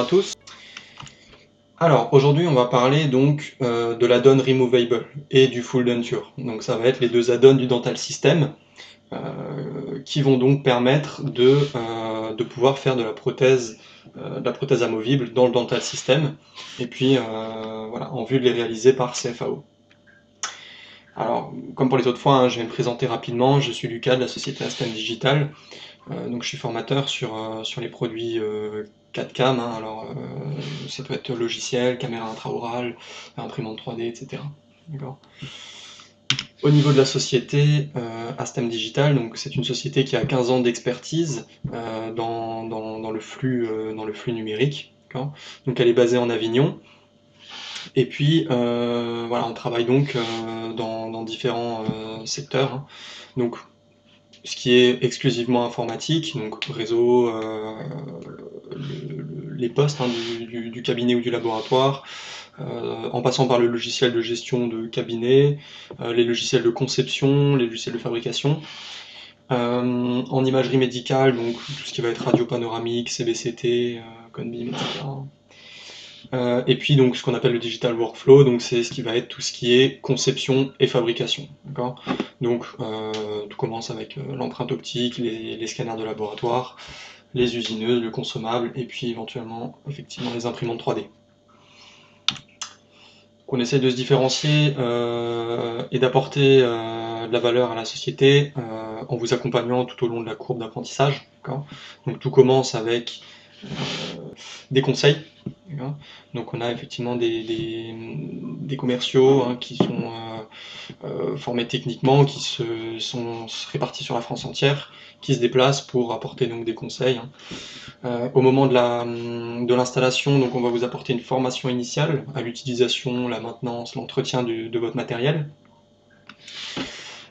à tous. Alors aujourd'hui on va parler donc de l'add-on Removable et du Full Denture. Donc ça va être les deux add-ons du Dental System qui vont donc permettre de pouvoir faire de la prothèse amovible dans le Dental System et puis voilà, en vue de les réaliser par CFAO. Alors comme pour les autres fois, je vais me présenter rapidement. Je suis Lucas de la société Astem Digital. Donc je suis formateur sur les produits 4CAM, alors ça peut être logiciel, caméra intraorale, imprimante 3D, etc. Au niveau de la société Astem Digital, donc c'est une société qui a 15 ans d'expertise dans le flux numérique. Donc elle est basée en Avignon. Et puis voilà, on travaille donc dans différents secteurs. Donc ce qui est exclusivement informatique, donc réseau, les postes du cabinet ou du laboratoire, en passant par le logiciel de gestion de cabinet, les logiciels de conception, les logiciels de fabrication. En imagerie médicale, donc tout ce qui va être radio panoramique, CBCT, Conbeam, etc. Et puis donc ce qu'on appelle le digital workflow, donc c'est ce qui va être tout ce qui est conception et fabrication. Donc tout commence avec l'empreinte optique, les scanners de laboratoire, les usineuses, le consommable, et puis éventuellement effectivement les imprimantes 3D. Donc on essaie de se différencier et d'apporter de la valeur à la société en vous accompagnant tout au long de la courbe d'apprentissage. Donc tout commence avec des conseils. Donc on a effectivement des commerciaux qui sont formés techniquement, qui sont répartis sur la France entière, qui se déplacent pour apporter donc des conseils. Au moment de l'installation, donc on va vous apporter une formation initiale à l'utilisation, la maintenance, l'entretien de votre matériel.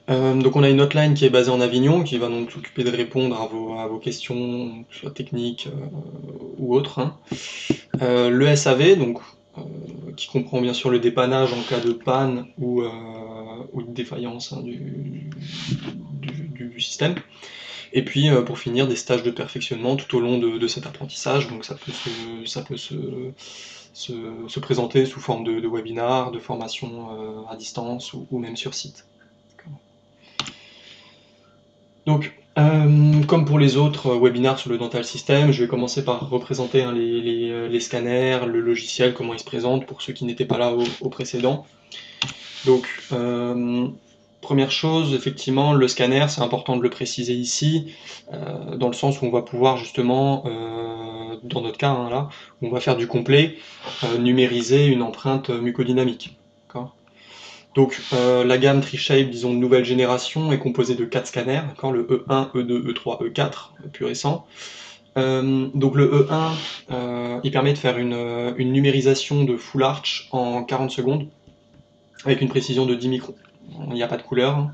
Donc on a une hotline qui est basée en Avignon, qui va donc s'occuper de répondre à vos questions, soit techniques ou autres. Le SAV, donc, qui comprend bien sûr le dépannage en cas de panne ou de défaillance du système. Et puis pour finir, des stages de perfectionnement tout au long de cet apprentissage. Donc ça peut se présenter sous forme de webinaire, de formation à distance ou même sur site. Donc, comme pour les autres webinaires sur le Dental System, je vais commencer par représenter les scanners, le logiciel, comment il se présente, pour ceux qui n'étaient pas là au précédent. Donc, première chose, effectivement, le scanner, c'est important de le préciser ici, dans le sens où on va pouvoir justement, dans notre cas, là, où on va faire du complet, numériser une empreinte mucodynamique. Donc la gamme TreeShape, disons de nouvelle génération, est composée de 4 scanners, le E1, E2, E3, E4, le plus récent. Donc le E1, il permet de faire une numérisation de full arch en 40 secondes, avec une précision de 10 microns. Il n'y a pas de couleur.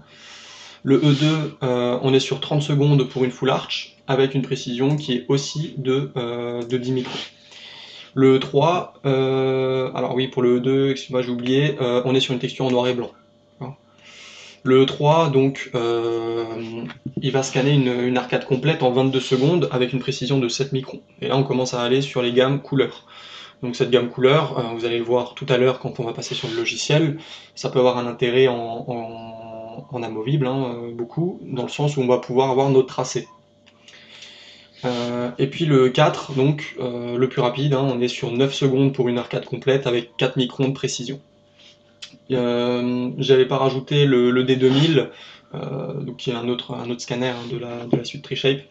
Le E2, on est sur 30 secondes pour une full arch, avec une précision qui est aussi de 10 microns. Le E3, alors oui, pour le E2, excuse-moi, j'ai oublié, on est sur une texture en noir et blanc. Le E3, donc, il va scanner une arcade complète en 22 secondes avec une précision de 7 microns. Et là, on commence à aller sur les gammes couleurs. Donc cette gamme couleur, vous allez le voir tout à l'heure quand on va passer sur le logiciel, ça peut avoir un intérêt en amovible, beaucoup, dans le sens où on va pouvoir avoir notre tracé. Et puis le 4, donc le plus rapide, on est sur 9 secondes pour une arcade complète avec 4 microns de précision. J'avais pas rajouté le D2000, donc qui est un autre scanner de la suite TreeShape,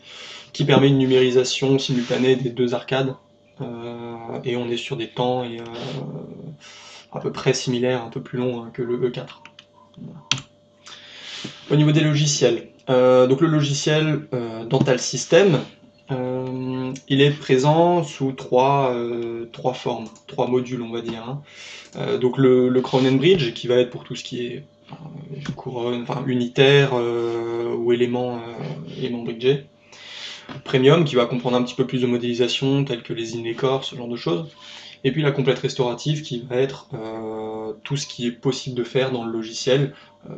qui permet une numérisation simultanée des deux arcades, et on est sur des temps à peu près similaires, un peu plus longs que le E4. Au niveau des logiciels, donc le logiciel Dental System, il est présent sous trois formes, 3 modules on va dire. Donc le Crown and Bridge qui va être pour tout ce qui est couronne, unitaire ou éléments bridgés. Premium qui va comprendre un petit peu plus de modélisation telles que les in-les-corps, ce genre de choses. Et puis la complète restaurative qui va être tout ce qui est possible de faire dans le logiciel.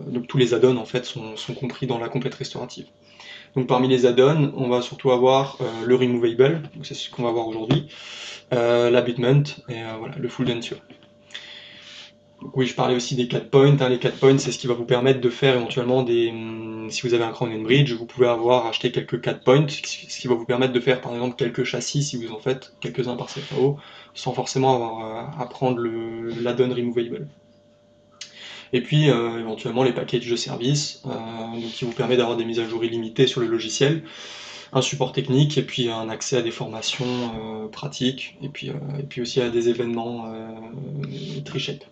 Donc tous les add-ons en fait sont compris dans la complète restaurative. Donc parmi les add-ons, on va surtout avoir le removable, c'est ce qu'on va voir aujourd'hui, l'abutment et voilà, le full denture. Donc, oui, je parlais aussi des 4 points. Les 4 points, c'est ce qui va vous permettre de faire éventuellement des... Si vous avez un crown and bridge, vous pouvez avoir acheté quelques 4 points, ce qui va vous permettre de faire par exemple quelques châssis si vous en faites quelques-uns par CFAO, sans forcément avoir à prendre l'add-on removable. Et puis éventuellement les packages de service, donc qui vous permet d'avoir des mises à jour illimitées sur le logiciel, un support technique et puis un accès à des formations pratiques et puis aussi à des événements Tree-Shape.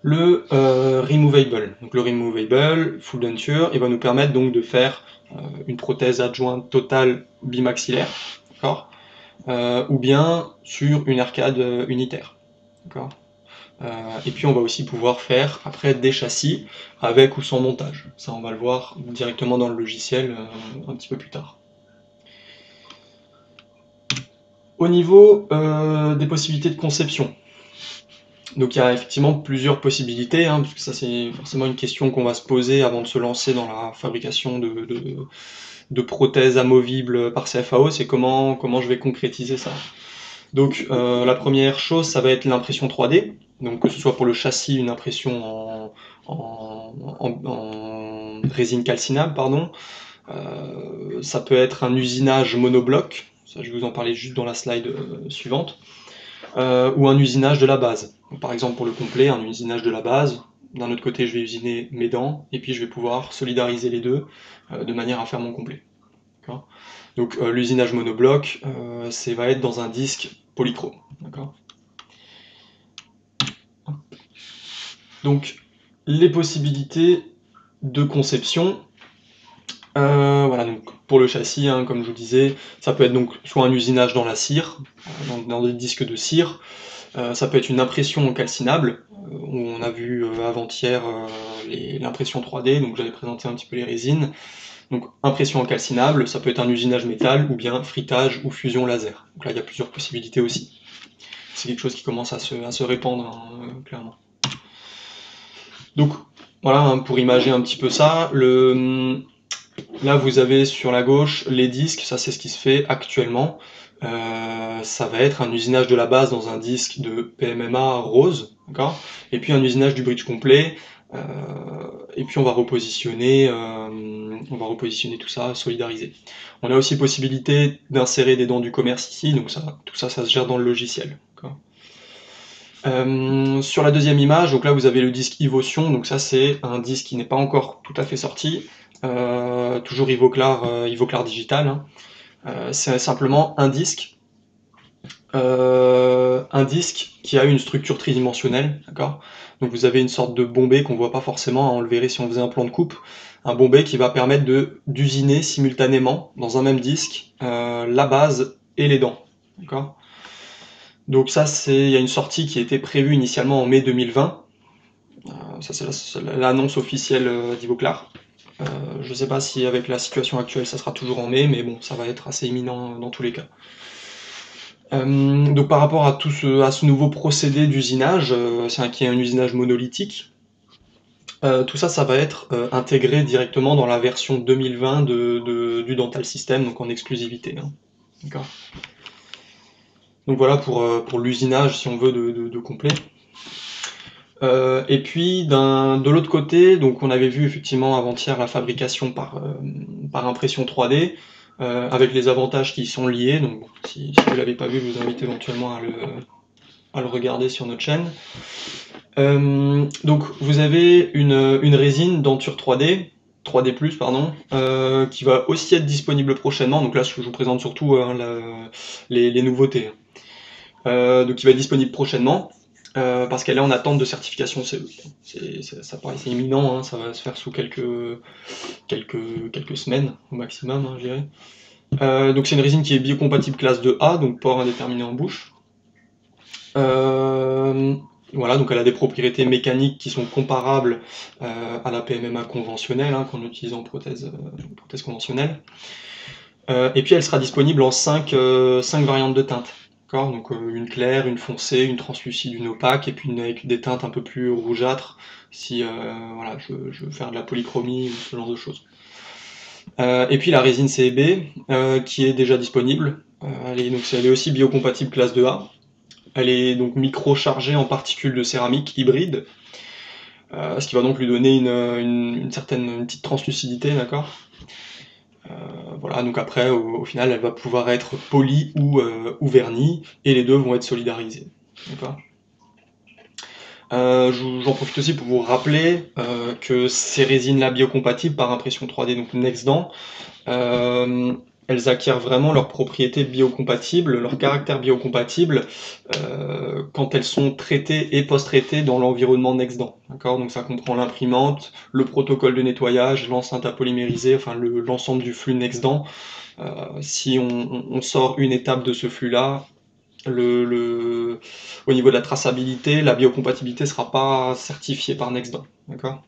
Le removable, donc le removable full denture, il va nous permettre donc de faire une prothèse adjointe totale bimaxillaire, d'accord, ou bien sur une arcade unitaire, d'accord. Et puis on va aussi pouvoir faire après des châssis avec ou sans montage. Ça on va le voir directement dans le logiciel un petit peu plus tard. Au niveau des possibilités de conception, donc il y a effectivement plusieurs possibilités, hein, parce que ça c'est forcément une question qu'on va se poser avant de se lancer dans la fabrication de prothèses amovibles par CFAO, c'est comment je vais concrétiser ça. Donc la première chose, ça va être l'impression 3D, donc que ce soit pour le châssis, une impression en résine calcinable, pardon. Ça peut être un usinage monobloc, ça je vais vous en parler juste dans la slide suivante, ou un usinage de la base. Donc, par exemple pour le complet, un usinage de la base, d'un autre côté je vais usiner mes dents, et puis je vais pouvoir solidariser les deux de manière à faire mon complet. Donc l'usinage monobloc, ça va être dans un disque polychrome. Donc les possibilités de conception, voilà, donc pour le châssis, hein, comme je vous disais, ça peut être donc soit un usinage dans la cire, dans des disques de cire, ça peut être une impression calcinable, où on a vu avant-hier l'impression 3D, donc j'avais présenté un petit peu les résines. Donc impression en calcinable, ça peut être un usinage métal ou bien fritage ou fusion laser. Donc là il y a plusieurs possibilités aussi. C'est quelque chose qui commence à se répandre hein, clairement. Donc voilà, hein, pour imager un petit peu ça, là vous avez sur la gauche les disques, ça c'est ce qui se fait actuellement. Ça va être un usinage de la base dans un disque de PMMA rose, d'accord, et puis un usinage du bridge complet. Et puis on va repositionner tout ça, solidariser. On a aussi possibilité d'insérer des dents du commerce ici, donc tout ça se gère dans le logiciel. Sur la deuxième image, donc là vous avez le disque Ivotion, donc ça c'est un disque qui n'est pas encore tout à fait sorti, toujours Ivoclar digital, hein. C'est simplement un disque qui a une structure tridimensionnelle, d'accord. Donc vous avez une sorte de bombé qu'on voit pas forcément, on le verrait si on faisait un plan de coupe, un bombé qui va permettre d'usiner simultanément dans un même disque la base et les dents, d'accord. Donc ça, il y a une sortie qui a été prévue initialement en mai 2020, ça c'est l'annonce officielle d'Ivoclar. Je ne sais pas si avec la situation actuelle ça sera toujours en mai, mais bon, ça va être assez imminent dans tous les cas. Donc par rapport à ce nouveau procédé d'usinage, qui est un usinage monolithique, tout ça, ça va être intégré directement dans la version 2020 du Dental System, donc en exclusivité. Hein. D'accord. Donc voilà pour l'usinage, si on veut, de complet. Et puis de l'autre côté, donc on avait vu effectivement avant-hier la fabrication par impression 3D, avec les avantages qui y sont liés. Donc si vous ne l'avez pas vu, je vous invite éventuellement à le regarder sur notre chaîne. Donc vous avez une résine denture 3D pardon, qui va aussi être disponible prochainement. Donc là je vous présente surtout hein, les nouveautés. Donc qui va être disponible prochainement. Parce qu'elle est en attente de certification CE. Ça paraît imminent, hein, ça va se faire sous quelques semaines au maximum, hein, je dirais. Donc c'est une résine qui est biocompatible classe 2A, donc port indéterminé en bouche. Voilà, donc elle a des propriétés mécaniques qui sont comparables à la PMMA conventionnelle hein, qu'on utilise en prothèse conventionnelle. Et puis elle sera disponible en 5 variantes de teintes. Donc une claire, une foncée, une translucide, une opaque, et puis avec des teintes un peu plus rougeâtres, si voilà, je veux faire de la polychromie ou ce genre de choses. Et puis la résine CEB, qui est déjà disponible. Elle est aussi biocompatible classe 2A. Elle est donc micro-chargée en particules de céramique hybride, ce qui va donc lui donner une petite translucidité, d'accord. Voilà, donc après, au final, elle va pouvoir être polie ou vernie, et les deux vont être solidarisés. D'accord. J'en profite aussi pour vous rappeler que ces résines-là biocompatibles par impression 3D, donc Nextdan, elles acquièrent vraiment leurs propriétés biocompatibles, leur caractère biocompatible quand elles sont traitées et post-traitées dans l'environnement Nextdan. Donc ça comprend l'imprimante, le protocole de nettoyage, l'enceinte à polymériser, enfin l'ensemble du flux Nextdan. Si on sort une étape de ce flux-là, au niveau de la traçabilité, la biocompatibilité ne sera pas certifiée par Nextdan. D'accord.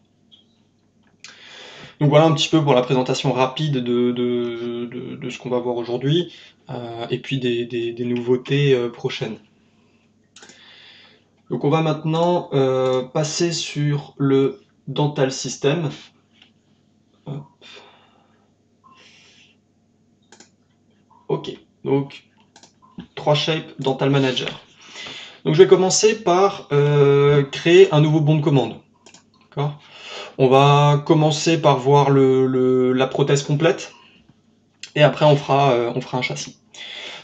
Donc voilà un petit peu pour la présentation rapide de ce qu'on va voir aujourd'hui, et puis des nouveautés prochaines. Donc on va maintenant passer sur le Dental System. Hop. Ok, donc 3Shape Dental Manager. Donc je vais commencer par créer un nouveau bon de commande. D'accord. On va commencer par voir la prothèse complète, et après on fera un châssis.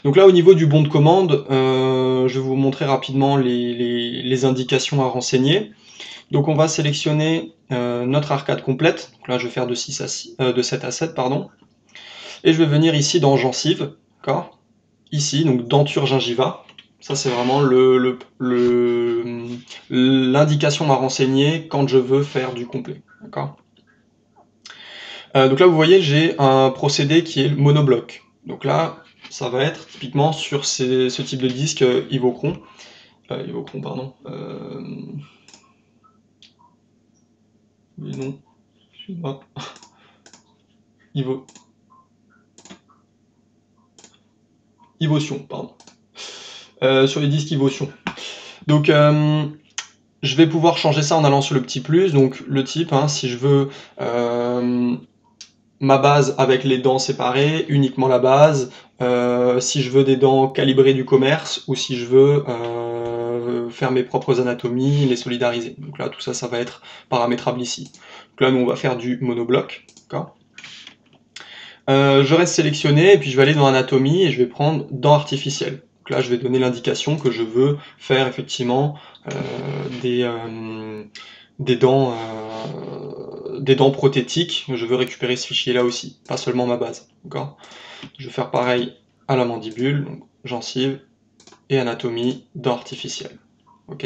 Donc là, au niveau du bon de commande, je vais vous montrer rapidement les indications à renseigner. Donc on va sélectionner notre arcade complète. Donc là, je vais faire de 7 à 7, pardon. Et je vais venir ici dans gencive, d'accord. Ici, donc denture gingiva. Ça, c'est vraiment l'indication à renseigner quand je veux faire du complet, d'accord. Donc là, vous voyez, j'ai un procédé qui est le monobloc. Donc là, ça va être typiquement sur ce type de disque Ivocron. Ivocron, pardon. Mais non, excuse-moi. Ivotion, pardon. Sur les disques Ivotion. Donc, je vais pouvoir changer ça en allant sur le petit plus. Donc, le type, hein, si je veux ma base avec les dents séparées, uniquement la base, si je veux des dents calibrées du commerce, ou si je veux faire mes propres anatomies, les solidariser. Donc là, tout ça, ça va être paramétrable ici. Donc là, nous, on va faire du monobloc. Je reste sélectionné, et puis je vais aller dans anatomie, et je vais prendre dents artificielles. Donc là, je vais donner l'indication que je veux faire effectivement des dents prothétiques. Je veux récupérer ce fichier là aussi, pas seulement ma base. Je vais faire pareil à la mandibule, donc gencive et anatomie, dents artificielles. Ok.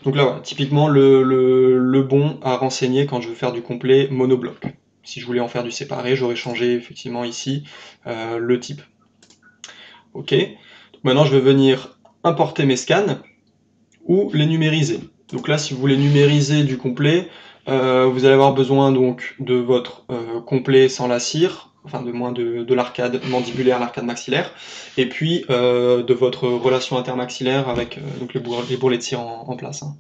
Donc là, voilà, typiquement le bon à renseigner quand je veux faire du complet monobloc. Si je voulais en faire du séparé, j'aurais changé effectivement ici le type. Ok. Donc maintenant, je vais venir importer mes scans ou les numériser. Donc là, si vous voulez numériser du complet, vous allez avoir besoin donc de votre complet sans la cire, enfin de moins de l'arcade mandibulaire, l'arcade maxillaire, et puis de votre relation intermaxillaire avec donc les bourrelets de cire en place. Hein.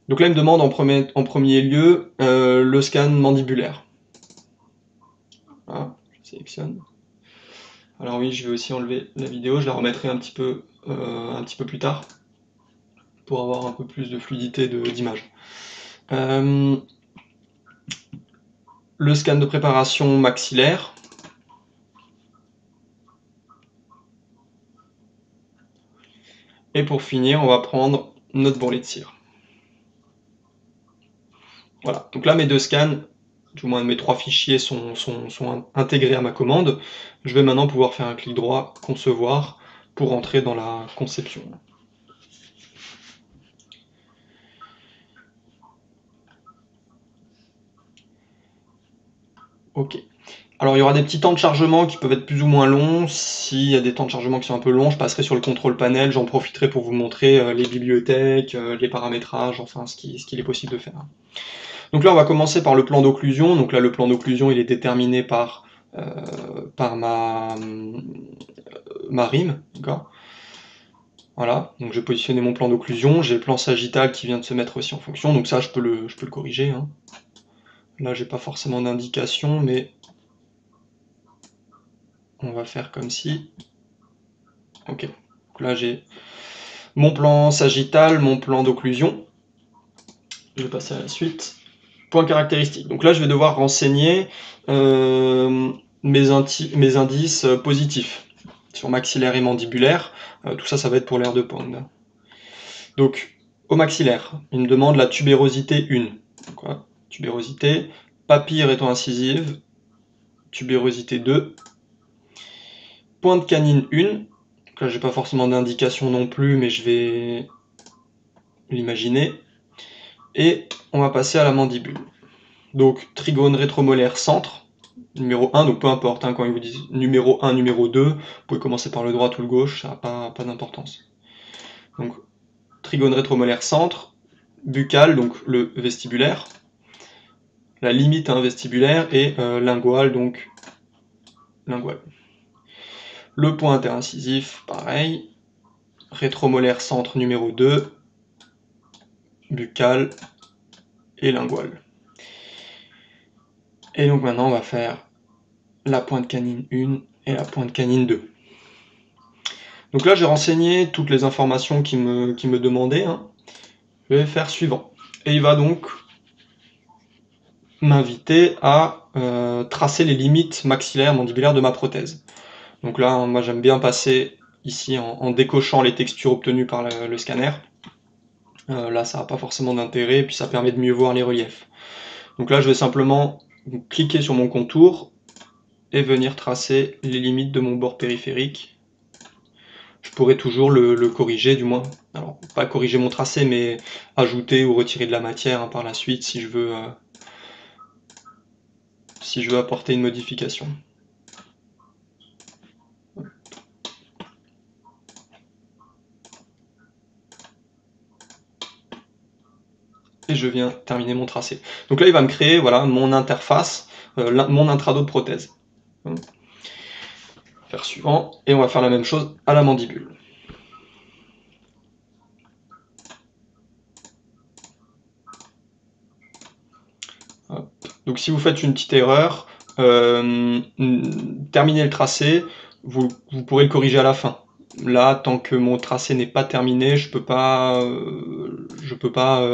Donc là, il me demande en premier lieu le scan mandibulaire. Voilà, je sélectionne. Alors oui, je vais aussi enlever la vidéo, je la remettrai un petit peu plus tard pour avoir un peu plus de fluidité d'image. Le scan de préparation maxillaire. Et pour finir, on va prendre notre bourrelet de cire. Voilà, donc là mes deux scans, du moins mes 3 fichiers sont intégrés à ma commande. Je vais maintenant pouvoir faire un clic droit, concevoir, pour entrer dans la conception. Ok. Alors il y aura des petits temps de chargement qui peuvent être plus ou moins longs. S'il y a des temps de chargement qui sont un peu longs, je passerai sur le contrôle panel, j'en profiterai pour vous montrer les bibliothèques, les paramétrages, enfin ce qu'il est possible de faire. Donc là on va commencer par le plan d'occlusion. Donc là le plan d'occlusion il est déterminé par ma rime, d'accord. Voilà, donc j'ai positionné mon plan d'occlusion, j'ai le plan sagittal qui vient de se mettre aussi en fonction, donc ça je peux le corriger, hein. Là j'ai pas forcément d'indication, mais on va faire comme si. Ok, donc là j'ai mon plan sagittal, mon plan d'occlusion. Je vais passer à la suite. Point caractéristique. Donc là je vais devoir renseigner mes indices positifs sur maxillaire et mandibulaire. Tout ça, ça va être pour l'air de Panda. Donc au maxillaire, il me demande la tubérosité 1. Donc, tubérosité, papille rétro-incisive, tubérosité 2, pointe canine 1. Donc là, j'ai pas forcément d'indication non plus, mais je vais l'imaginer. Et on va passer à la mandibule. Donc trigone rétromolaire centre, numéro 1, donc peu importe, hein, quand ils vous disent numéro 1, numéro 2, vous pouvez commencer par le droit ou le gauche, ça n'a pas d'importance. Donc trigone rétromolaire centre, buccal, donc le vestibulaire, la limite vestibulaire, et lingual, donc lingual. Le point interincisif, pareil, rétromolaire centre numéro 2, buccal et lingual. Et donc maintenant on va faire la pointe canine 1 et la pointe canine 2. Donc là j'ai renseigné toutes les informations qui me demandaient, hein. Je vais faire suivant. Et il va donc m'inviter à tracer les limites maxillaires mandibulaires de ma prothèse. Donc là, moi j'aime bien passer ici en décochant les textures obtenues par le scanner. Là ça n'a pas forcément d'intérêt, et puis ça permet de mieux voir les reliefs. Donc là je vais simplement cliquer sur mon contour et venir tracer les limites de mon bord périphérique. Je pourrais toujours le corriger, du moins. Alors, pas corriger mon tracé, mais ajouter ou retirer de la matière par la suite si je veux apporter une modification. Et je viens terminer mon tracé. Donc là, il va me créer voilà, mon interface, mon intrado de prothèse. Faire suivant, et on va faire la même chose à la mandibule. Hop. Donc si vous faites une petite erreur, terminez le tracé, vous pourrez le corriger à la fin. Là, tant que mon tracé n'est pas terminé, je peux pas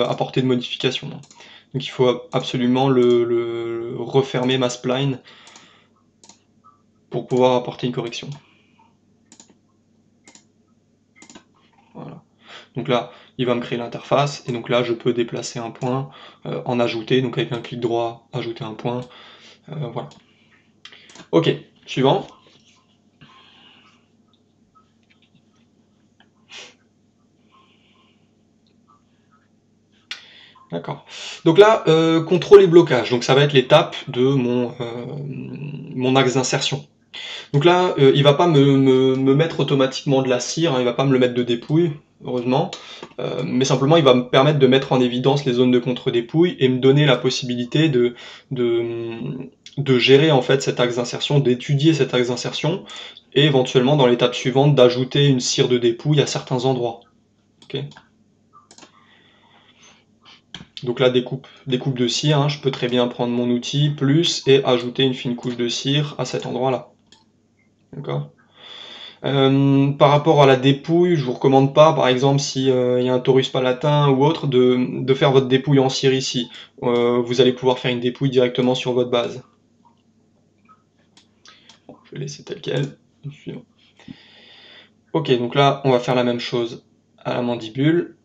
apporter de modification. Donc il faut absolument le refermer ma spline pour pouvoir apporter une correction. Voilà. Donc là, il va me créer l'interface, et donc là, je peux déplacer un point, en ajouter, donc avec un clic droit, ajouter un point, voilà. Ok, suivant. D'accord. Donc là, contrôle et blocage, donc ça va être l'étape de mon axe d'insertion. Donc là, il va pas me mettre automatiquement de la cire, hein, il va pas me le mettre de dépouille, heureusement, mais simplement il va me permettre de mettre en évidence les zones de contre-dépouille et me donner la possibilité de gérer en fait cet axe d'insertion, d'étudier cet axe d'insertion, et éventuellement dans l'étape suivante d'ajouter une cire de dépouille à certains endroits. Okay. Donc là, découpe de cire, hein, je peux très bien prendre mon outil, plus, et ajouter une fine couche de cire à cet endroit-là. D'accord. Par rapport à la dépouille, je vous recommande pas, par exemple, si y a un torus palatin ou autre, de faire votre dépouille en cire ici. Vous allez pouvoir faire une dépouille directement sur votre base. Bon, je vais laisser tel quel. Ok, donc là, on va faire la même chose à la mandibule.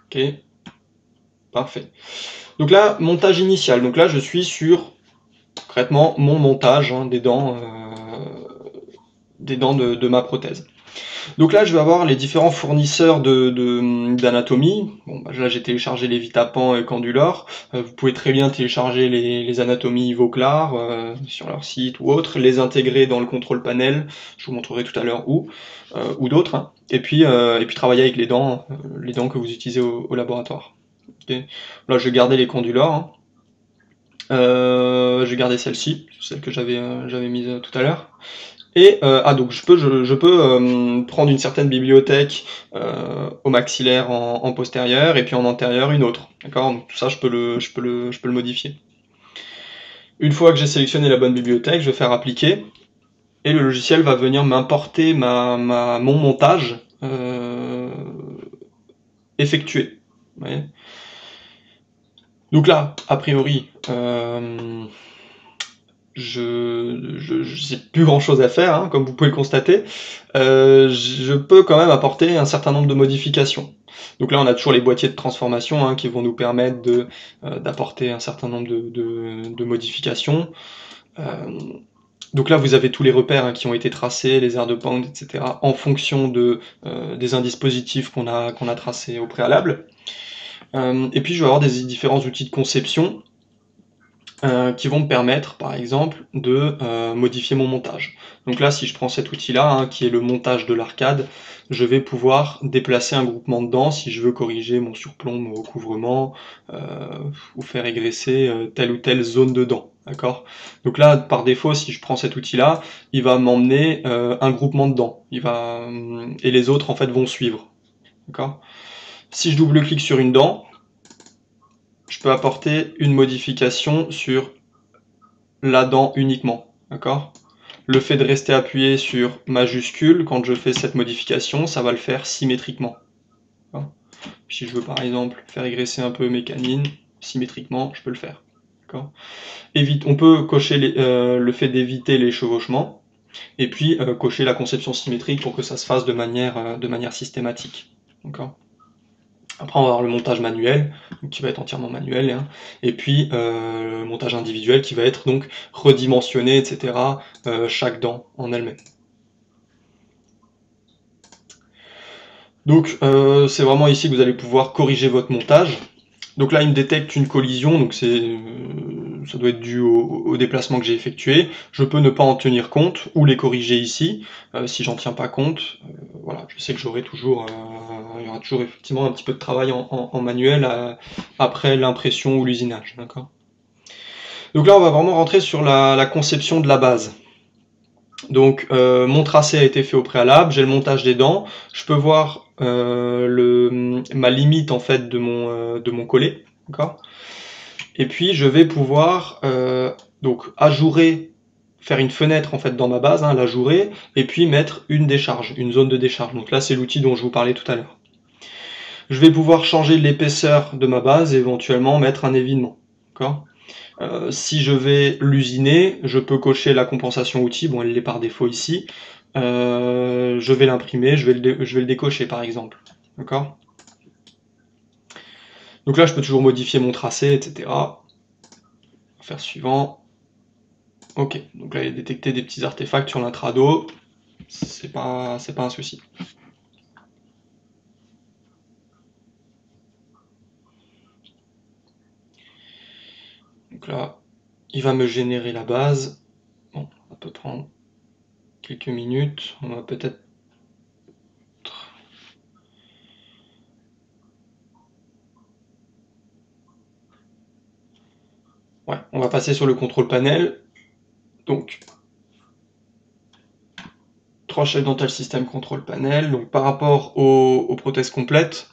Ok, parfait. Donc là, montage initial. Donc là, je suis sur concrètement mon montage des dents de ma prothèse. Donc là, je vais avoir les différents fournisseurs d'anatomie. Bon, bah, là, j'ai téléchargé les Vitapan et Candulor. Vous pouvez très bien télécharger les anatomies Vauclar sur leur site ou autre, les intégrer dans le contrôle panel. Je vous montrerai tout à l'heure où d'autres. Hein. Et puis travailler avec les dents que vous utilisez au laboratoire. Okay. Là, je vais garder les condulors. Hein. Je vais garder celle-ci, celle que j'avais mise tout à l'heure. Et donc je peux prendre une certaine bibliothèque au maxillaire en postérieur, et puis en antérieur une autre. D'accord. Donc tout ça, je peux le modifier. Une fois que j'ai sélectionné la bonne bibliothèque, je vais faire appliquer, et le logiciel va venir m'importer mon montage effectué. Vous voyez. Donc là, a priori, je n'ai plus grand chose à faire, hein, comme vous pouvez le constater. Je peux quand même apporter un certain nombre de modifications. Donc là, on a toujours les boîtiers de transformation hein, qui vont nous permettre d'apporter un certain nombre de modifications. Donc là, vous avez tous les repères hein, qui ont été tracés, les aires de pound, etc., en fonction des indispositifs qu'on a tracés au préalable. Et puis, je vais avoir des différents outils de conception qui vont me permettre, par exemple, de modifier mon montage. Donc là, si je prends cet outil-là, hein, qui est le montage de l'arcade, je vais pouvoir déplacer un groupement de dents si je veux corriger mon surplomb, mon recouvrement, ou faire régresser telle ou telle zone de dents. D'accord. Donc là, par défaut, si je prends cet outil-là, il va m'emmener un groupement de dents. Et les autres, en fait, vont suivre. D'accord. Si je double-clique sur une dent, je peux apporter une modification sur la dent uniquement, d'accord. Le fait de rester appuyé sur majuscule, quand je fais cette modification, ça va le faire symétriquement. Puis si je veux par exemple faire régresser un peu mes canines, symétriquement, je peux le faire. On peut cocher le fait d'éviter les chevauchements, et puis cocher la conception symétrique pour que ça se fasse de manière systématique. Après, on va avoir le montage manuel, qui va être entièrement manuel, hein, et puis le montage individuel qui va être donc redimensionné, etc., chaque dent en elle-même. Donc c'est vraiment ici que vous allez pouvoir corriger votre montage. Donc là, il me détecte une collision, donc ça doit être dû au déplacement que j'ai effectué. Je peux ne pas en tenir compte, ou les corriger ici. Si j'en tiens pas compte, voilà, je sais que il y aura toujours effectivement un petit peu de travail en manuel après l'impression ou l'usinage. D'accord. Donc là, on va vraiment rentrer sur la conception de la base. Donc mon tracé a été fait au préalable, j'ai le montage des dents, je peux voir ma limite en fait de mon collet, d'accord. Et puis je vais pouvoir donc ajourer, faire une fenêtre en fait dans ma base, hein, l'ajourer, et puis mettre une décharge, une zone de décharge. Donc là c'est l'outil dont je vous parlais tout à l'heure. Je vais pouvoir changer l'épaisseur de ma base et éventuellement mettre un évinement, d'accord. Si je vais l'usiner, je peux cocher la compensation outil, bon elle l'est par défaut ici, je vais l'imprimer, je vais le décocher par exemple, d'accord. Donc là je peux toujours modifier mon tracé, etc. On va faire suivant. Ok, donc là il a détecté des petits artefacts sur l'intrado, c'est pas un souci. Donc là, il va me générer la base. Bon, ça peut prendre quelques minutes, on va peut-être... Ouais, on va passer sur le contrôle panel. Donc, 3 chefs dental system control panel. Donc par rapport aux prothèses complètes,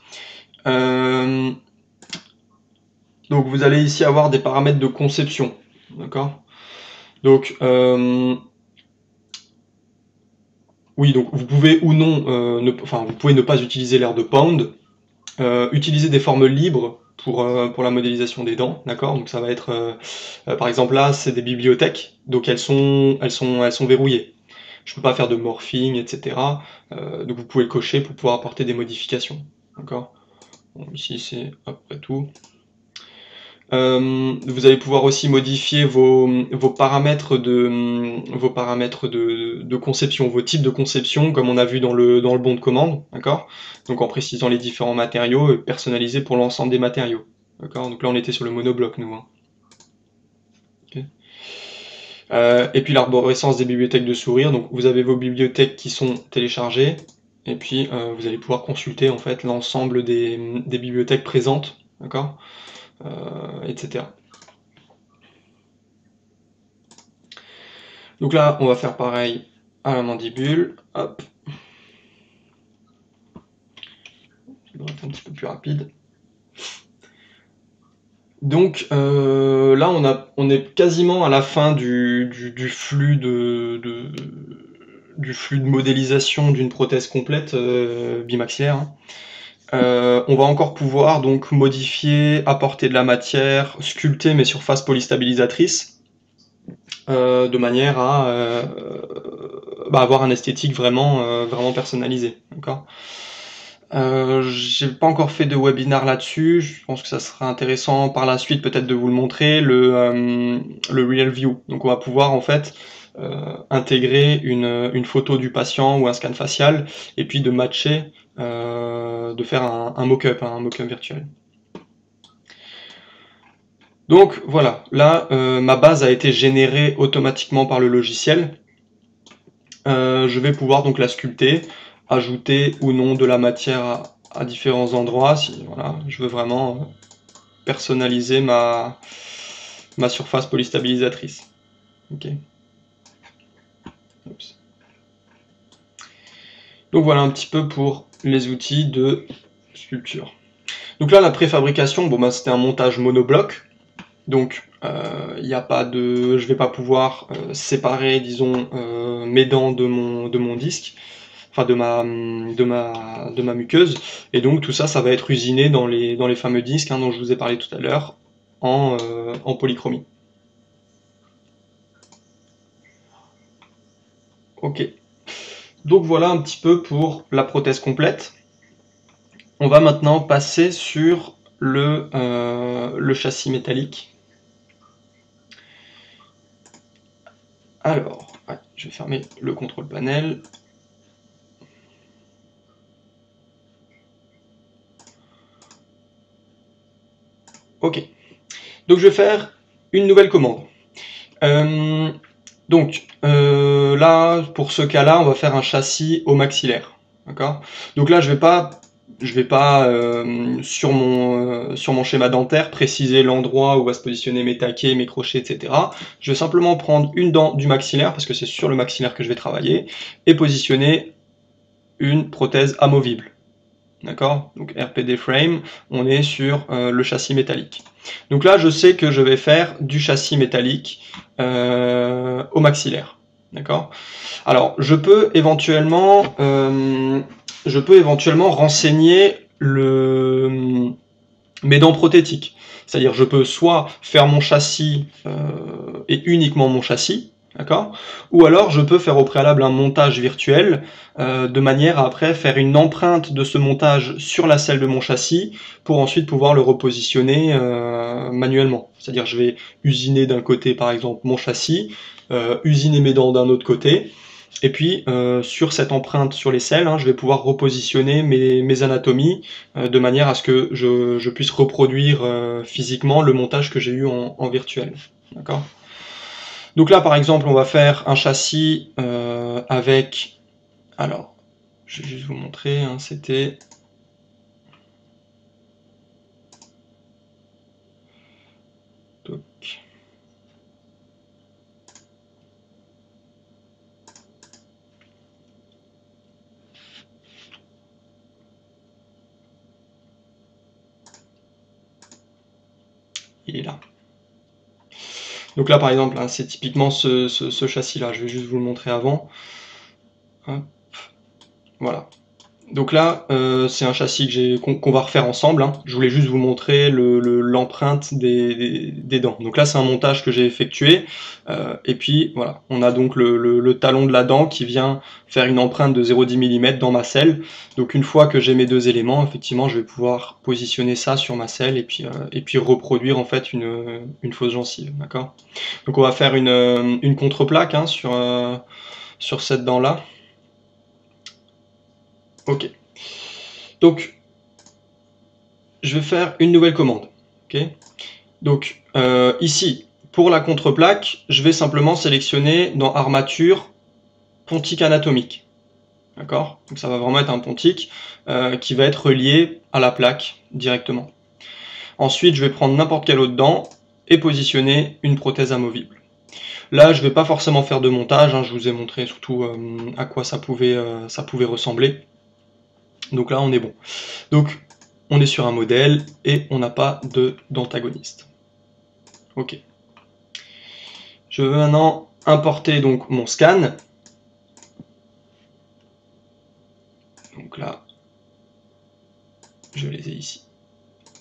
donc vous allez ici avoir des paramètres de conception, d'accord. Donc oui, donc vous pouvez ou non, vous pouvez ne pas utiliser l'aire de pound, utiliser des formes libres pour la modélisation des dents, d'accord. Donc ça va être, par exemple là, c'est des bibliothèques, donc elles sont verrouillées. Je peux pas faire de morphing, etc. Donc vous pouvez le cocher pour pouvoir apporter des modifications, d'accord. Bon, ici c'est à peu près tout. Vous allez pouvoir aussi modifier vos paramètres de conception, vos types de conception, comme on a vu dans le bon de commande, d'accord. Donc en précisant les différents matériaux, personnalisés pour l'ensemble des matériaux, d'accord. Donc là on était sur le monobloc nous. Hein. Okay. Et puis l'arborescence des bibliothèques de sourire, donc vous avez vos bibliothèques qui sont téléchargées, et puis vous allez pouvoir consulter en fait l'ensemble des bibliothèques présentes, d'accord, etc. Donc là, on va faire pareil à la mandibule, hop. Ça devrait être un petit peu plus rapide. Donc là, on est quasiment à la fin du flux du flux de modélisation d'une prothèse complète bimaxillaire, hein. On va encore pouvoir donc modifier, apporter de la matière, sculpter mes surfaces polystabilisatrices de manière à avoir un esthétique vraiment personnalisé. D'accord. J'ai pas encore fait de webinar là-dessus, je pense que ça sera intéressant par la suite peut-être de vous le montrer, le Real View. Donc on va pouvoir en fait intégrer une photo du patient ou un scan facial et puis de matcher, de faire un mock-up, un mock-up virtuel. Donc voilà, là ma base a été générée automatiquement par le logiciel. Je vais pouvoir donc la sculpter, ajouter ou non de la matière à différents endroits, si voilà, je veux vraiment personnaliser ma surface polystabilisatrice. Ok. Oups. Donc voilà un petit peu pour les outils de sculpture. Donc là, la préfabrication, bon, c'était un montage monobloc. Donc, y a pas de, je vais pas pouvoir séparer, disons, mes dents de mon disque, enfin de ma muqueuse. Et donc tout ça, ça va être usiné dans les fameux disques hein, dont je vous ai parlé tout à l'heure, en polychromie. Ok. Donc voilà un petit peu pour la prothèse complète. On va maintenant passer sur le châssis métallique. Alors, ouais, je vais fermer le contrôle panel. Ok. Donc je vais faire une nouvelle commande. Là, pour ce cas-là, on va faire un châssis au maxillaire. D'accord. Donc là, je vais pas sur mon schéma dentaire préciser l'endroit où va se positionner mes taquets, mes crochets, etc. Je vais simplement prendre une dent du maxillaire, parce que c'est sur le maxillaire que je vais travailler, et positionner une prothèse amovible. D'accord. Donc RPD frame, on est sur le châssis métallique. Donc là, je sais que je vais faire du châssis métallique au maxillaire. D'accord. Alors, je peux éventuellement renseigner mes dents prothétiques. C'est-à-dire, je peux soit faire mon châssis et uniquement mon châssis, d'accord, ou alors je peux faire au préalable un montage virtuel de manière à après faire une empreinte de ce montage sur la selle de mon châssis pour ensuite pouvoir le repositionner manuellement. C'est-à-dire, je vais usiner d'un côté, par exemple, mon châssis, usiner mes dents d'un autre côté, et puis sur cette empreinte sur les selles, hein, je vais pouvoir repositionner mes anatomies de manière à ce que je puisse reproduire physiquement le montage que j'ai eu en virtuel. D'accord. Donc là, par exemple, on va faire un châssis avec... Alors, je vais juste vous montrer, hein, c'était... Il est là. Donc là, par exemple, hein, c'est typiquement ce châssis-là. Je vais juste vous le montrer avant. Hop. Voilà. Donc là, c'est un châssis qu'on va refaire ensemble, hein. Je voulais juste vous montrer l'empreinte des dents. Donc là, c'est un montage que j'ai effectué. Et puis, voilà, on a donc le talon de la dent qui vient faire une empreinte de 0,10 mm dans ma selle. Donc une fois que j'ai mes deux éléments, effectivement, je vais pouvoir positionner ça sur ma selle et puis reproduire en fait une fausse gencive. D'accord. Donc on va faire une contreplaque hein, sur cette dent-là. Ok. Donc, je vais faire une nouvelle commande. Okay. Donc, ici, pour la contreplaque, je vais simplement sélectionner dans Armature, pontique anatomique. D'accord. Donc, ça va vraiment être un pontique qui va être relié à la plaque directement. Ensuite, je vais prendre n'importe quelle autre dent et positionner une prothèse amovible. Là, je ne vais pas forcément faire de montage, hein, je vous ai montré surtout à quoi ça pouvait ressembler. Donc là, on est bon. Donc, on est sur un modèle et on n'a pas d'antagoniste. Ok. Je veux maintenant importer donc mon scan. Donc là, je les ai ici.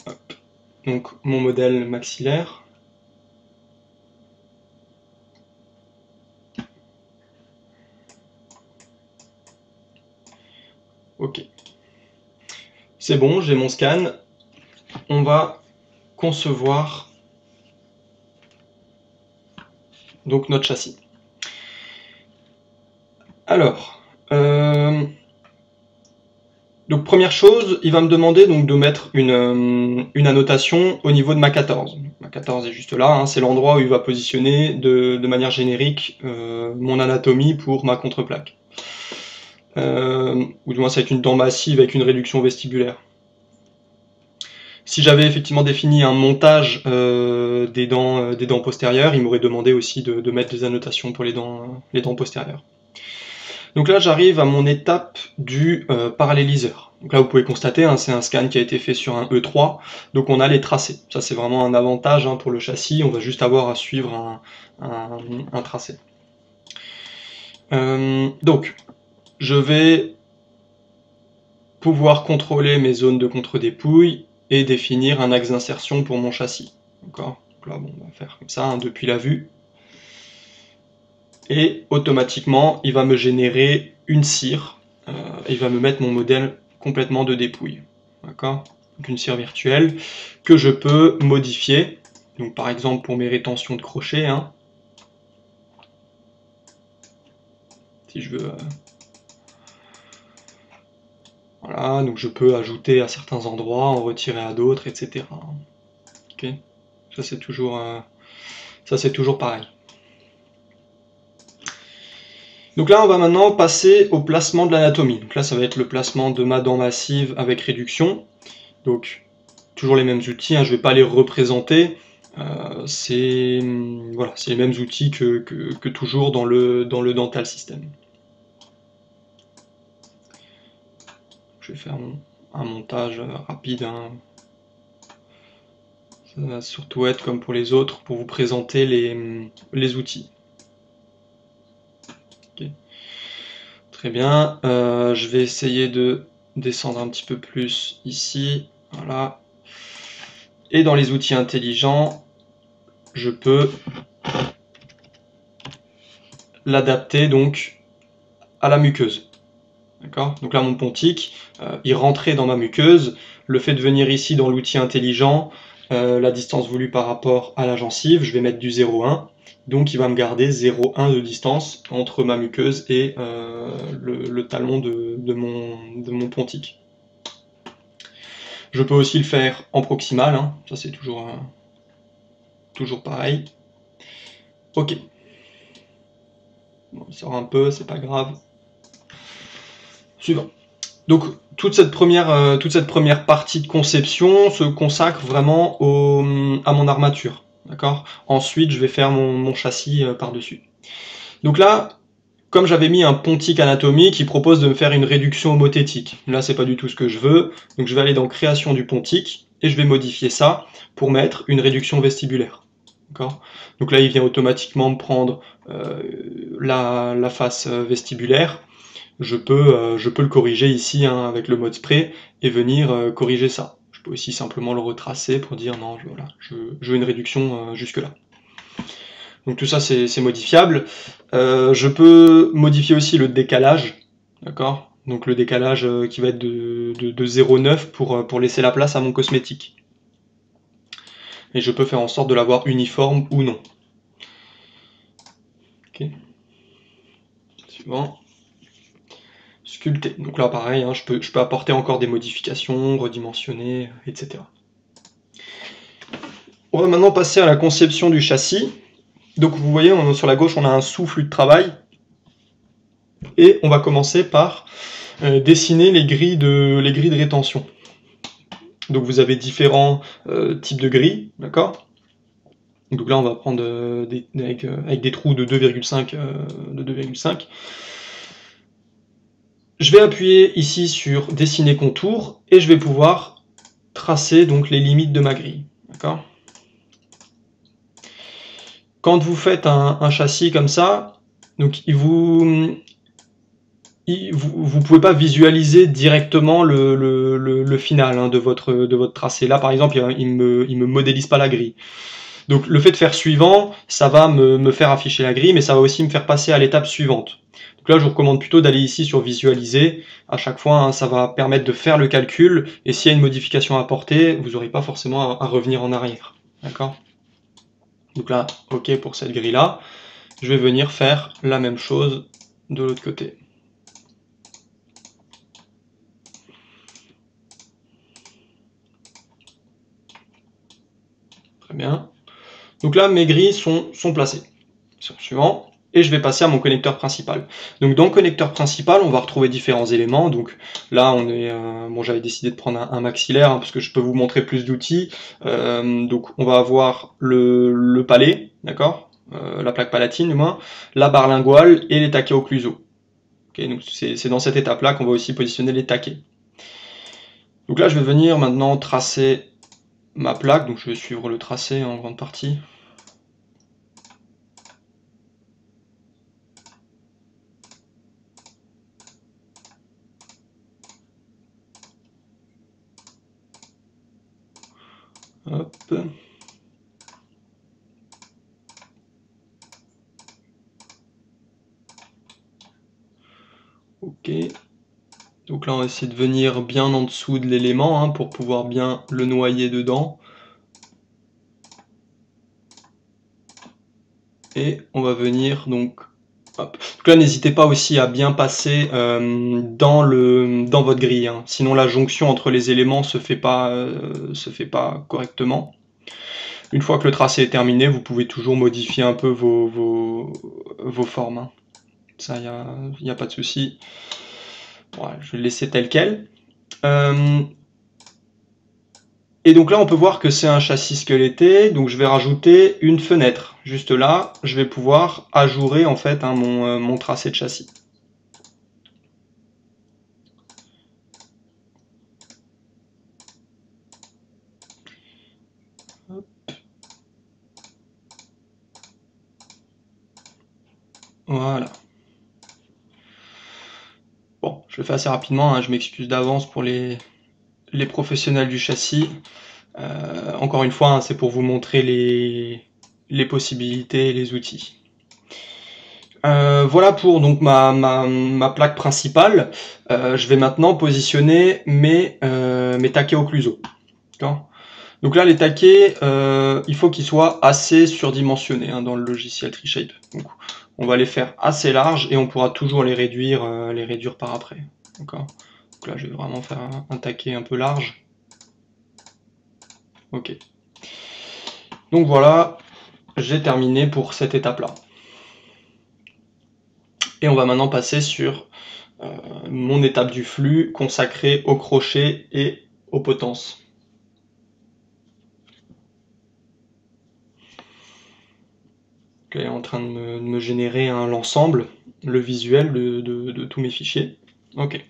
Hop. Donc mon modèle maxillaire. Ok. C'est bon, j'ai mon scan. On va concevoir donc notre châssis. Alors, donc première chose, il va me demander donc de mettre une annotation au niveau de ma 14. Ma 14 est juste là, hein, c'est l'endroit où il va positionner de manière générique mon anatomie pour ma contreplaque. Ou du moins ça va être une dent massive avec une réduction vestibulaire. Si j'avais effectivement défini un montage des dents postérieures, il m'aurait demandé aussi de mettre des annotations pour les dents postérieures. Donc là, j'arrive à mon étape du paralléliseur. Donc là, vous pouvez constater, hein, c'est un scan qui a été fait sur un E3, donc on a les tracés. Ça, c'est vraiment un avantage hein, pour le châssis, on va juste avoir à suivre un tracé. Donc, je vais pouvoir contrôler mes zones de contre-dépouille et définir un axe d'insertion pour mon châssis. D'accord ? Donc là, bon, on va faire comme ça, hein, depuis la vue. Et automatiquement, il va me générer une cire. Il va me mettre mon modèle complètement de dépouille. D'accord ? Donc une cire virtuelle que je peux modifier. Donc par exemple pour mes rétentions de crochet. Hein, si je veux... Voilà, donc je peux ajouter à certains endroits, en retirer à d'autres, etc. Ok ? Ça c'est toujours pareil. Donc là, on va maintenant passer au placement de l'anatomie. Donc là, ça va être le placement de ma dent massive avec réduction. Donc, toujours les mêmes outils, hein, je ne vais pas les représenter. C'est les mêmes outils que toujours dans le dental system. Je vais faire un montage rapide. Hein. Ça va surtout être comme pour les autres, pour vous présenter les outils. Okay. Très bien, je vais essayer de descendre un petit peu plus ici, voilà. Et dans les outils intelligents, je peux l'adapter donc à la muqueuse. D'accord ? Donc là, mon pontique, il rentrait dans ma muqueuse. Le fait de venir ici dans l'outil intelligent, la distance voulue par rapport à la gencive, je vais mettre du 0,1. Donc il va me garder 0,1 de distance entre ma muqueuse et le talon de mon pontique. Je peux aussi le faire en proximal, hein. Ça c'est toujours pareil. Ok. Bon, il sort un peu, c'est pas grave. Suivant. Donc toute cette première partie de conception se consacre vraiment à mon armature. D'accord ? Ensuite, je vais faire mon châssis par-dessus. Donc là, comme j'avais mis un pontique anatomique, il propose de me faire une réduction homothétique. Là, c'est pas du tout ce que je veux. Donc je vais aller dans création du pontique et je vais modifier ça pour mettre une réduction vestibulaire. D'accord ? Donc là, il vient automatiquement me prendre la face vestibulaire. Je peux le corriger ici hein, avec le mode spray et venir corriger ça. Je peux aussi simplement le retracer pour dire non, voilà, je veux une réduction jusque là. Donc tout ça c'est modifiable. Je peux modifier aussi le décalage, d'accord ? Donc le décalage qui va être de 0,9 pour laisser la place à mon cosmétique. Et je peux faire en sorte de l'avoir uniforme ou non. Ok. Suivant. Sculpter. Donc là pareil, hein, je peux apporter encore des modifications, redimensionner, etc. On va maintenant passer à la conception du châssis. Donc vous voyez, sur la gauche on a un sous-flux de travail. Et on va commencer par dessiner les grilles de rétention. Donc vous avez différents types de grilles, d'accord? Donc là on va prendre avec des trous de 2,5 Je vais appuyer ici sur dessiner contour et je vais pouvoir tracer donc les limites de ma grille, d'accord? Quand vous faites un châssis comme ça, donc vous pouvez pas visualiser directement le final hein, de votre tracé. Là, par exemple, il me modélise pas la grille. Donc, le fait de faire suivant, ça va me faire afficher la grille, mais ça va aussi me faire passer à l'étape suivante. Donc là, je vous recommande plutôt d'aller ici sur visualiser. À chaque fois, hein, ça va permettre de faire le calcul. Et s'il y a une modification à apporter, vous n'aurez pas forcément à revenir en arrière. D'accord? Donc là, OK pour cette grille-là. Je vais venir faire la même chose de l'autre côté. Très bien. Donc là, mes grilles sont placées. Suivant. Et je vais passer à mon connecteur principal. Donc dans le connecteur principal, on va retrouver différents éléments. Donc là, on est bon, j'avais décidé de prendre un maxillaire hein, parce que je peux vous montrer plus d'outils. Donc on va avoir le palais, d'accord, la plaque palatine du moins, la barre linguale et les taquets occlusaux. Okay, donc c'est dans cette étape-là qu'on va aussi positionner les taquets. Donc là, je vais venir maintenant tracer ma plaque. Donc je vais suivre le tracé en grande partie. Hop. Ok. Donc là, on va essayer de venir bien en dessous de l'élément hein, pour pouvoir bien le noyer dedans. Et on va venir donc... Hop. Donc là, n'hésitez pas aussi à bien passer dans votre grille. Hein. Sinon, la jonction entre les éléments se fait pas correctement. Une fois que le tracé est terminé, vous pouvez toujours modifier un peu vos formes. Hein. Ça, il n'y a pas de souci. Voilà, je vais le laisser tel quel. Et donc là, on peut voir que c'est un châssis squeletté, donc je vais rajouter une fenêtre. Juste là, je vais pouvoir ajourer en fait hein, mon tracé de châssis. Hop. Voilà. Bon, je le fais assez rapidement, hein, je m'excuse d'avance pour les professionnels du châssis. Encore une fois, hein, c'est pour vous montrer les possibilités et les outils. Voilà pour donc ma plaque principale. Je vais maintenant positionner mes taquets occlusaux. Donc là, les taquets, il faut qu'ils soient assez surdimensionnés hein, dans le logiciel TreeShape. Donc, on va les faire assez larges et on pourra toujours les réduire par après. D'accord. Donc là, je vais vraiment faire un taquet un peu large. Ok. Donc voilà, j'ai terminé pour cette étape-là. Et on va maintenant passer sur mon étape du flux consacrée au crochet et aux potences. Okay, en train de me générer l'ensemble, le visuel de tous mes fichiers. Ok.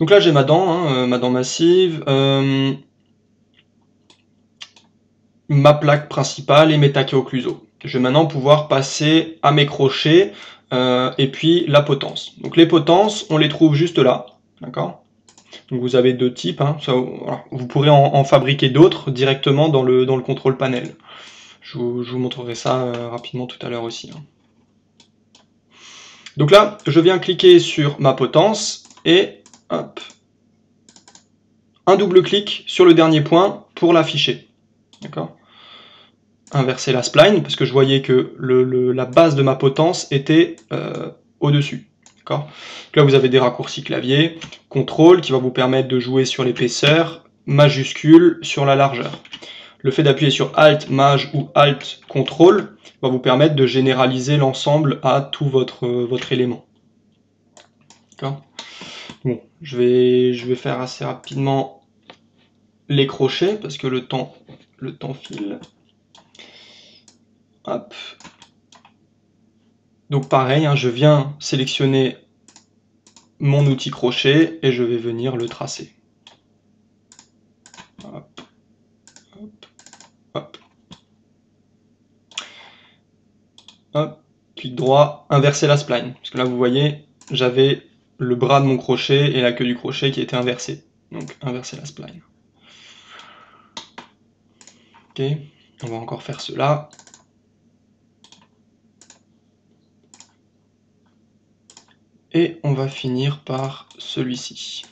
Donc là j'ai ma dent, hein, ma dent massive, ma plaque principale et mes taquets occlusaux. Je vais maintenant pouvoir passer à mes crochets et puis la potence. Donc les potences, on les trouve juste là, d'accord. Donc vous avez deux types, hein, ça, voilà. Vous pourrez en fabriquer d'autres directement dans le contrôle panel. Je vous montrerai ça rapidement tout à l'heure aussi. Hein. Donc là, je viens cliquer sur ma potence et hop, un double clic sur le dernier point pour l'afficher. D'accord. Inverser la spline parce que je voyais que la base de ma potence était au-dessus. D'accord. Là, vous avez des raccourcis clavier, contrôle qui va vous permettre de jouer sur l'épaisseur, majuscule sur la largeur. Le fait d'appuyer sur Alt, Maj ou Alt, Contrôle va vous permettre de généraliser l'ensemble à tout votre élément. D'accord. Bon, je vais faire assez rapidement les crochets, parce que le temps file. Hop. Donc pareil, hein, je viens sélectionner mon outil crochet et je vais venir le tracer. Hop, hop, hop. Hop, clic droit, inverser la spline. Parce que là, vous voyez, j'avais le bras de mon crochet et la queue du crochet qui était inversée. Donc, inverser la spline. Ok, on va encore faire cela. Et on va finir par celui-ci.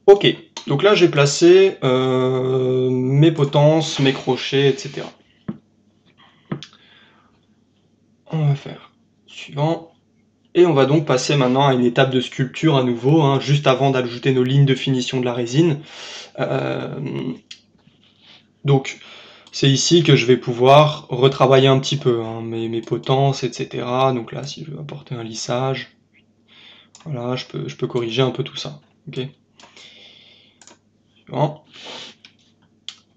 Ok, donc là j'ai placé mes potences, mes crochets, etc. On va faire suivant. Et on va donc passer maintenant à une étape de sculpture à nouveau, hein, juste avant d'ajouter nos lignes de finition de la résine. Donc c'est ici que je vais pouvoir retravailler un petit peu hein, mes potences, etc. Donc là, si je veux apporter un lissage, voilà, je peux corriger un peu tout ça. Okay. Bon.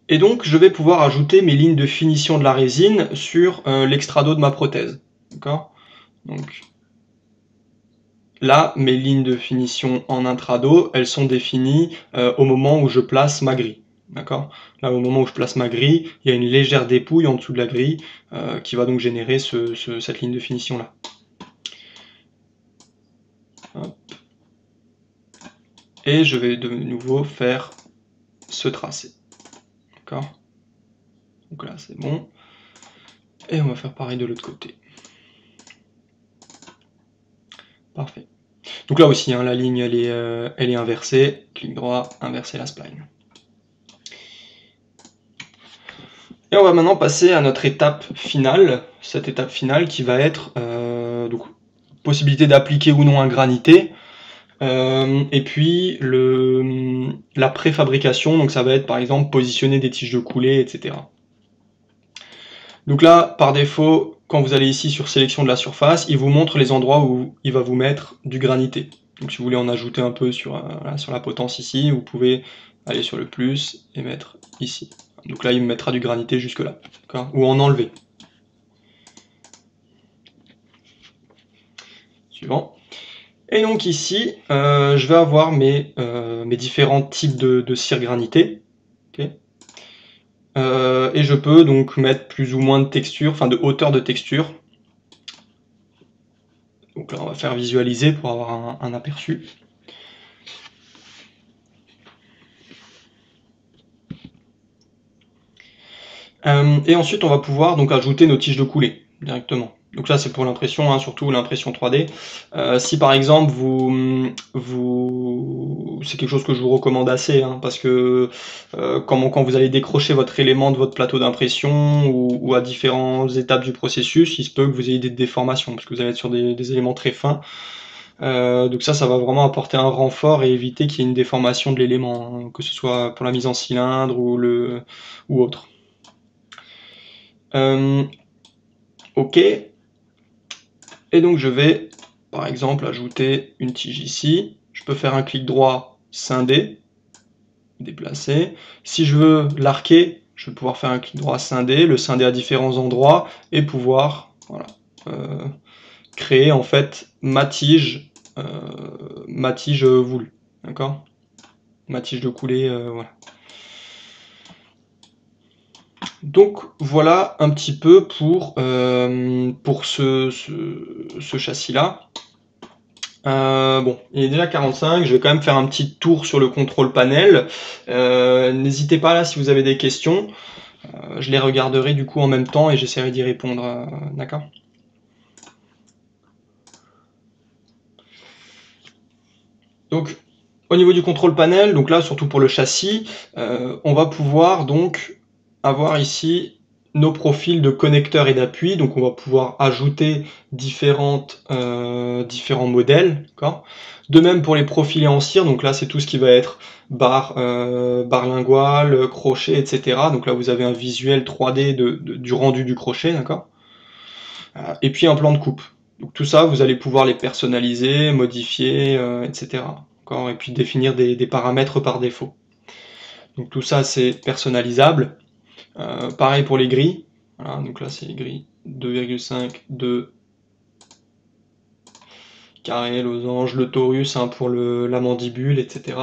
Et donc, je vais pouvoir ajouter mes lignes de finition de la résine sur l'extrado de ma prothèse. D'accord. Donc là, mes lignes de finition en intrado, elles sont définies au moment où je place ma grille. D'accord. Là, au moment où je place ma grille, il y a une légère dépouille en dessous de la grille qui va donc générer cette ligne de finition là. Hop. Et je vais de nouveau faire ce tracé. D'accord. Donc là, c'est bon. Et on va faire pareil de l'autre côté. Parfait. Donc là aussi, hein, la ligne, elle est inversée. Clic droit, inverser la spline. Et on va maintenant passer à notre étape finale. Cette étape finale qui va être donc, possibilité d'appliquer ou non un granité. Et puis la préfabrication, donc ça va être par exemple positionner des tiges de coulée, etc. Donc là, par défaut, quand vous allez ici sur sélection de la surface, il vous montre les endroits où il va vous mettre du granité. Donc si vous voulez en ajouter un peu sur la potence ici, vous pouvez aller sur le plus et mettre ici. Donc là, il me mettra du granité jusque là, ou en enlever. Suivant. Et donc ici, je vais avoir mes différents types de cire granité. Okay. Et je peux donc mettre plus ou moins de texture, enfin de hauteur de texture. Donc là, on va faire visualiser pour avoir un aperçu. Et ensuite, on va pouvoir donc ajouter nos tiges de coulée directement. Donc ça, c'est pour l'impression, hein, surtout l'impression 3D. Si par exemple, c'est quelque chose que je vous recommande assez, hein, parce que quand vous allez décrocher votre élément de votre plateau d'impression ou à différentes étapes du processus, il se peut que vous ayez des déformations, parce que vous allez être sur des éléments très fins. Donc ça va vraiment apporter un renfort et éviter qu'il y ait une déformation de l'élément, hein, que ce soit pour la mise en cylindre ou autre. Ok. Et donc je vais, par exemple, ajouter une tige ici. Je peux faire un clic droit, scinder, déplacer. Si je veux l'arquer, je vais pouvoir faire un clic droit, scinder, le scinder à différents endroits et pouvoir voilà, créer en fait ma tige voulue. D'accord? Ma tige de coulée, voilà. Donc voilà un petit peu pour ce châssis-là. Bon, il est déjà 45, je vais quand même faire un petit tour sur le contrôle panel. N'hésitez pas là si vous avez des questions, je les regarderai du coup en même temps et j'essaierai d'y répondre, d'accord? Donc au niveau du contrôle panel, donc là surtout pour le châssis, on va pouvoir donc avoir ici nos profils de connecteurs et d'appui, donc on va pouvoir ajouter différents modèles, d'accord. De même pour les profilés en cire, donc là c'est tout ce qui va être barre linguale, crochet, etc. Donc là vous avez un visuel 3D du rendu du crochet, d'accord. Et puis un plan de coupe. Donc tout ça, vous allez pouvoir les personnaliser, modifier, etc. Et puis définir des paramètres par défaut. Donc tout ça, c'est personnalisable. Pareil pour les grilles. Voilà, donc là, c'est les grilles 2,5, 2, carré, losange, le torus hein, pour la mandibule, etc.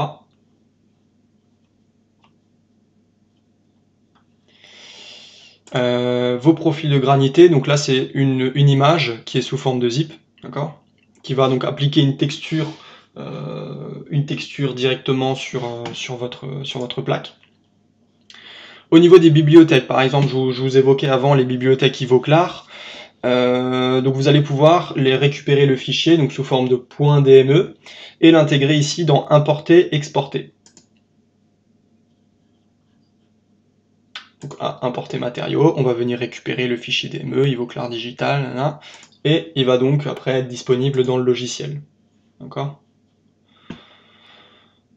Vos profils de granité, donc là c'est une image qui est sous forme de zip, d'accord, qui va donc appliquer une texture directement sur votre plaque. Au niveau des bibliothèques, par exemple, je vous évoquais avant les bibliothèques Ivoclar. Donc vous allez pouvoir les récupérer le fichier donc sous forme de .dme et l'intégrer ici dans importer, exporter. Donc à importer matériaux, on va venir récupérer le fichier DME, Ivoclar Digital, et il va donc après être disponible dans le logiciel. D'accord ?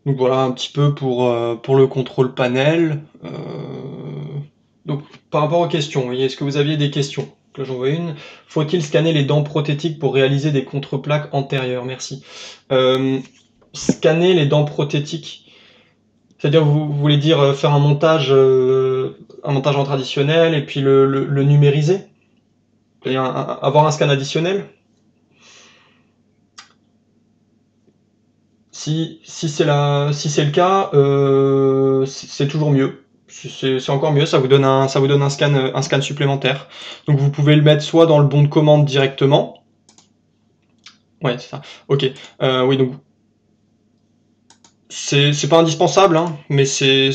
Donc voilà un petit peu pour le contrôle panel. Donc par rapport aux questions, est-ce que vous aviez des questions ? Là j'en vois une. Faut-il scanner les dents prothétiques pour réaliser des contreplaques antérieures? Merci. Scanner les dents prothétiques, c'est-à-dire vous voulez dire faire un montage en traditionnel et puis le numériser? Avoir un scan additionnel? Si c'est le cas, c'est toujours mieux. C'est encore mieux, ça vous donne un scan supplémentaire. Donc vous pouvez le mettre soit dans le bon de commande directement. Ouais, c'est ça. Ok. Oui, donc c'est pas indispensable, hein, mais c'est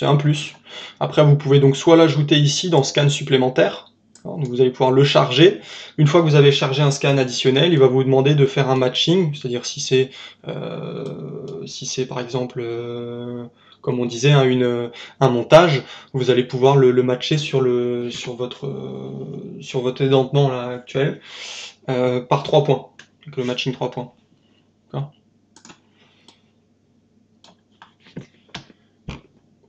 un plus. Après, vous pouvez donc soit l'ajouter ici dans scan supplémentaire. Donc vous allez pouvoir le charger. Une fois que vous avez chargé un scan additionnel, il va vous demander de faire un matching, c'est-à-dire si c'est par exemple, comme on disait, hein, un montage, vous allez pouvoir le matcher sur votre édentement là, actuel par 3 points. Donc le matching 3 points.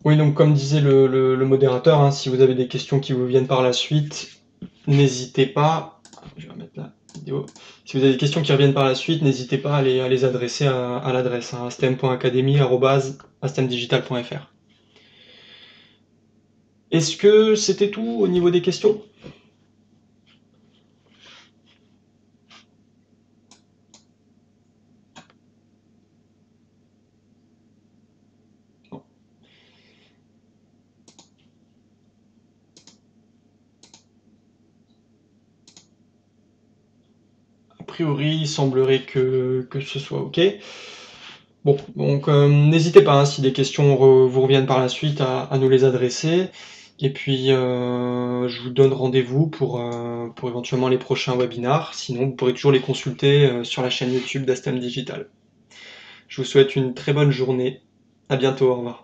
Oui, donc comme disait le modérateur, hein, si vous avez des questions qui vous viennent par la suite, n'hésitez pas. Je vais remettre la vidéo. Si vous avez des questions qui reviennent par la suite, n'hésitez pas à les adresser à l'adresse hein, stem.academy@astemdigital.fr. Est-ce que c'était tout au niveau des questions? A priori, il semblerait que ce soit OK. Bon, donc n'hésitez pas, hein, si des questions vous reviennent par la suite, à nous les adresser. Et puis, je vous donne rendez-vous pour éventuellement les prochains webinars. Sinon, vous pourrez toujours les consulter sur la chaîne YouTube d'Astem Digital. Je vous souhaite une très bonne journée. À bientôt, au revoir.